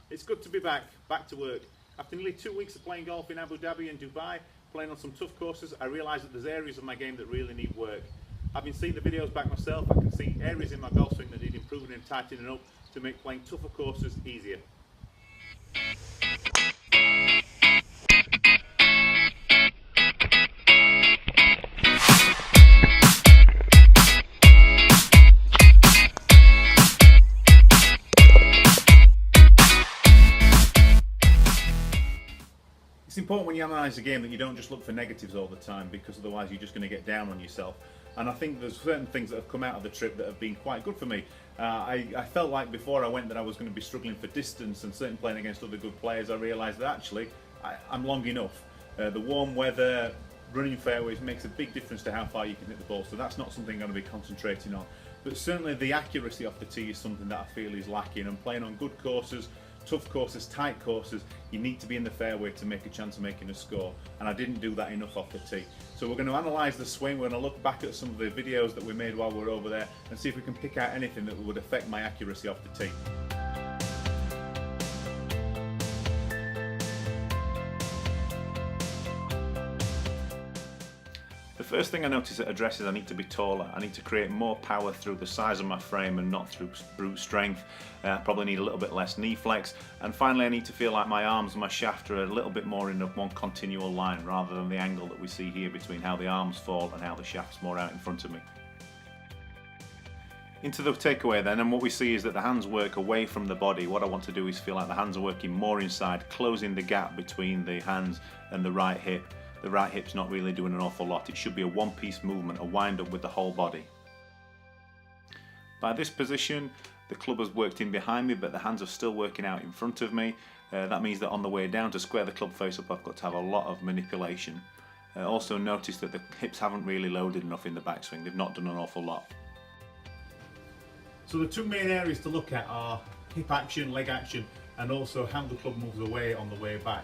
It's good to be back to work. After nearly 2 weeks of playing golf in Abu Dhabi and Dubai, playing on some tough courses, I realised that there's areas of my game that really need work. Having seen the videos back myself, I can see areas in my golf swing that need improving and tightening up to make playing tougher courses easier. It's important when you analyse the game that you don't just look for negatives all the time, because otherwise you're just going to get down on yourself. And I think there's certain things that have come out of the trip that have been quite good for me. I felt like before I went that I was going to be struggling for distance, and certainly playing against other good players I realised that actually I'm long enough. The warm weather, running fairways makes a big difference to how far you can hit the ball, so that's not something I'm going to be concentrating on. But certainly the accuracy off the tee is something that I feel is lacking, and playing on good courses, tough courses, tight courses, you need to be in the fairway to make a chance of making a score, and I didn't do that enough off the tee. So we're going to analyse the swing, we're going to look back at some of the videos that we made while we were over there and see if we can pick out anything that would affect my accuracy off the tee. The first thing I notice at address is I need to be taller. I need to create more power through the size of my frame and not through brute strength. I probably need a little bit less knee flex. And finally, I need to feel like my arms and my shaft are a little bit more in one continual line, rather than the angle that we see here between how the arms fall and how the shaft's more out in front of me. Into the takeaway then, and what we see is that the hands work away from the body. What I want to do is feel like the hands are working more inside, closing the gap between the hands and the right hip. The right hip's not really doing an awful lot. It should be a one-piece movement, a wind-up with the whole body. By this position, the club has worked in behind me, but the hands are still working out in front of me. That means that on the way down, to square the club face up, I've got to have a lot of manipulation. Also notice that the hips haven't really loaded enough in the backswing. They've not done an awful lot. So the two main areas to look at are hip action, leg action, and also how the club moves away on the way back.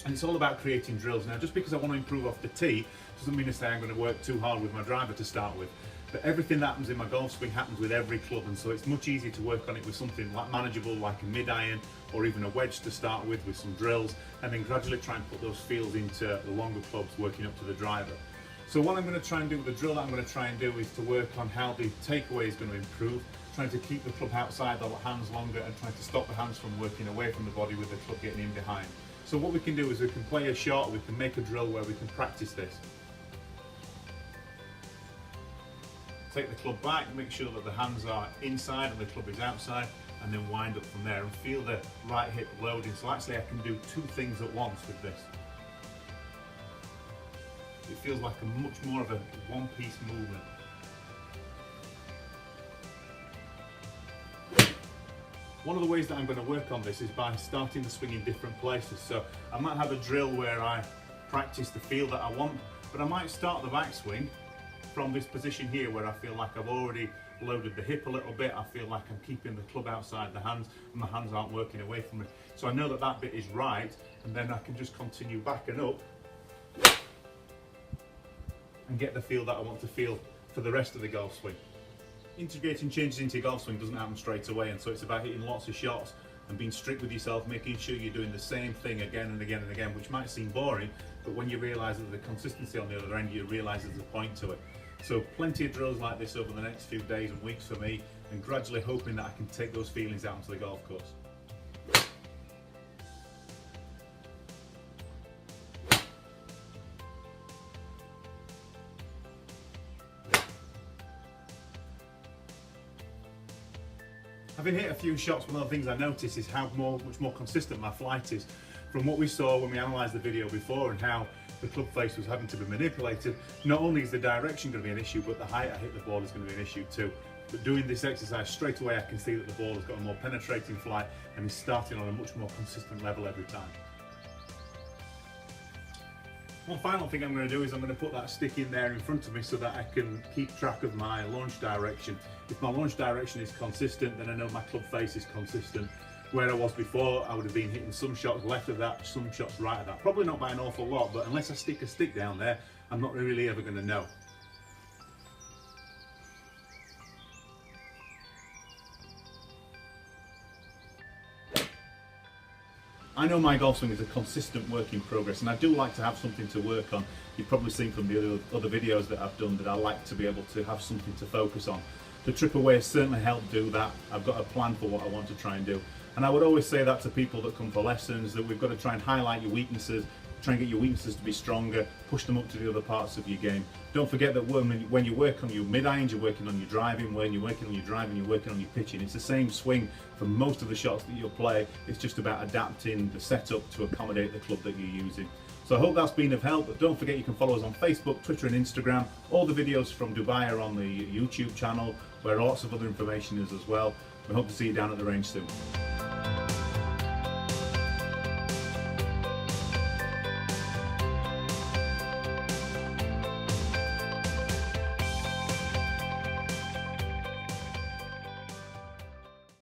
And it's all about creating drills. Now, just because I want to improve off the tee doesn't mean to say I'm going to work too hard with my driver to start with. But everything that happens in my golf swing happens with every club, and so it's much easier to work on it with something like manageable, like a mid-iron or even a wedge to start with some drills, and then gradually try and put those feels into the longer clubs working up to the driver. So what I'm going to try and do, the drill that I'm going to try and do, is to work on how the takeaway is going to improve, trying to keep the club outside the hands longer and trying to stop the hands from working away from the body with the club getting in behind. So what we can do is we can play a shot, we can make a drill where we can practice this. Take the club back, make sure that the hands are inside and the club is outside, and then wind up from there and feel the right hip loading. So actually I can do two things at once with this. It feels like a much more of a one-piece movement. One of the ways that I'm going to work on this is by starting the swing in different places. So I might have a drill where I practice the feel that I want, but I might start the backswing from this position here where I feel like I've already loaded the hip a little bit. I feel like I'm keeping the club outside the hands and my hands aren't working away from me. So I know that that bit is right, and then I can just continue backing up and get the feel that I want to feel for the rest of the golf swing. Integrating changes into your golf swing doesn't happen straight away, and so it's about hitting lots of shots and being strict with yourself, making sure you're doing the same thing again and again and again, which might seem boring, but when you realise that the consistency on the other end, you realise there's a point to it. So plenty of drills like this over the next few days and weeks for me, and gradually hoping that I can take those feelings out onto the golf course. Having hit a few shots, one of the things I noticed is how much more consistent my flight is. From what we saw when we analysed the video before and how the club face was having to be manipulated, not only is the direction going to be an issue, but the height I hit the ball is going to be an issue too. But doing this exercise, straight away I can see that the ball has got a more penetrating flight and is starting on a much more consistent level every time. One final thing I'm going to do is I'm going to put that stick in there in front of me so that I can keep track of my launch direction. If my launch direction is consistent, then I know my club face is consistent. Where I was before, I would have been hitting some shots left of that, some shots right of that. Probably not by an awful lot, but unless I stick a stick down there, I'm not really ever going to know. I know my golf swing is a consistent work in progress, and I do like to have something to work on. You've probably seen from the other videos that I've done that I like to be able to have something to focus on. The Trip Away has certainly helped do that. I've got a plan for what I want to try and do. And I would always say that to people that come for lessons, that we've got to try and highlight your weaknesses, try and get your weaknesses to be stronger, push them up to the other parts of your game. Don't forget that when you work on your mid-irons, you're working on your driving. When you're working on your driving, you're working on your pitching. It's the same swing for most of the shots that you'll play. It's just about adapting the setup to accommodate the club that you're using. So I hope that's been of help. But don't forget you can follow us on Facebook, Twitter and Instagram. All the videos from Dubai are on the YouTube channel, where lots of other information is as well. We hope to see you down at the range soon.